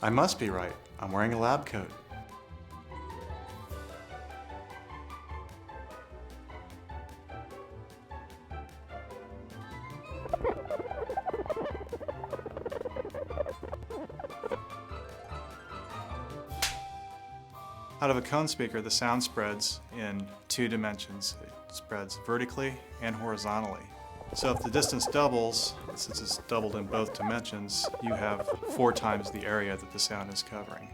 I must be right. I'm wearing a lab coat. Out of a cone speaker, the sound spreads in 2 dimensions. It spreads vertically and horizontally. So if the distance doubles, since it's doubled in both dimensions, you have 4 times the area that the sound is covering.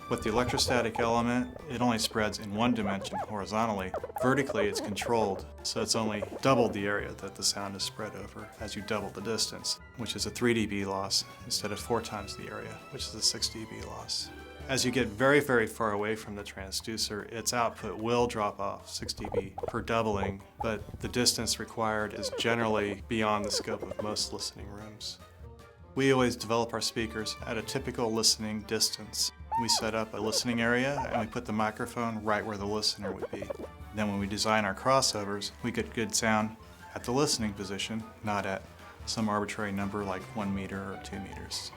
With the electrostatic element, it only spreads in 1 dimension horizontally. Vertically, it's controlled, so it's only double the area that the sound is spread over as you double the distance, which is a 3 dB loss instead of 4 times the area, which is a 6 dB loss. As you get very, very far away from the transducer, its output will drop off 6 dB per doubling, but the distance required is generally beyond the scope of most listening rooms. We always develop our speakers at a typical listening distance. We set up a listening area and we put the microphone right where the listener would be. Then when we design our crossovers, we get good sound at the listening position, not at some arbitrary number like 1 meter or 2 meters.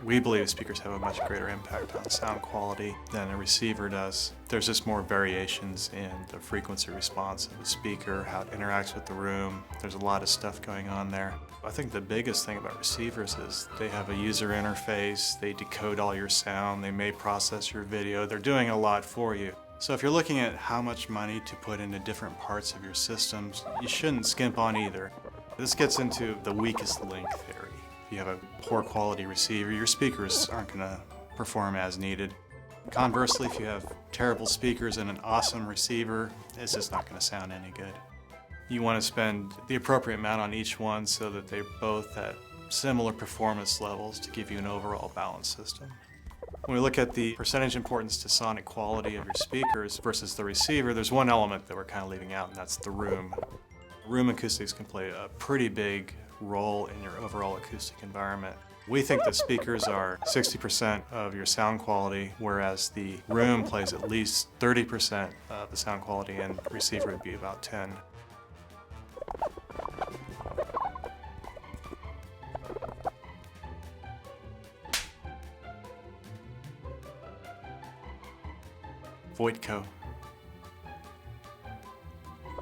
We believe speakers have a much greater impact on sound quality than a receiver does. There's just more variations in the frequency response of the speaker, how it interacts with the room. There's a lot of stuff going on there. I think the biggest thing about receivers is they have a user interface, they decode all your sound, they may process your video, they're doing a lot for you. So if you're looking at how much money to put into different parts of your systems, you shouldn't skimp on either. This gets into the weakest link theory. If you have a poor quality receiver, your speakers aren't going to perform as needed. Conversely, if you have terrible speakers and an awesome receiver, it's just not going to sound any good. You want to spend the appropriate amount on each one so that they're both at similar performance levels to give you an overall balanced system. When we look at the percentage importance to sonic quality of your speakers versus the receiver, there's one element that we're kind of leaving out, and that's the room. Room acoustics can play a pretty big role in your overall acoustic environment. We think that speakers are 60% of your sound quality, whereas the room plays at least 30% of the sound quality, and the receiver would be about 10. Vojtko.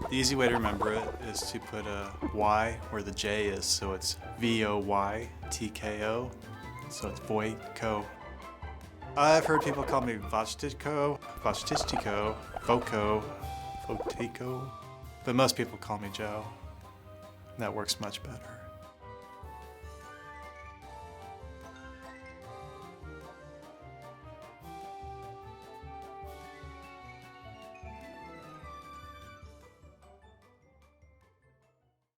The easy way to remember it is to put a Y where the J is, so it's V-O-Y-T-K-O, so it's Vojtko. I've heard people call me vojtko, vojtko, but most people call me Joe. That works much better.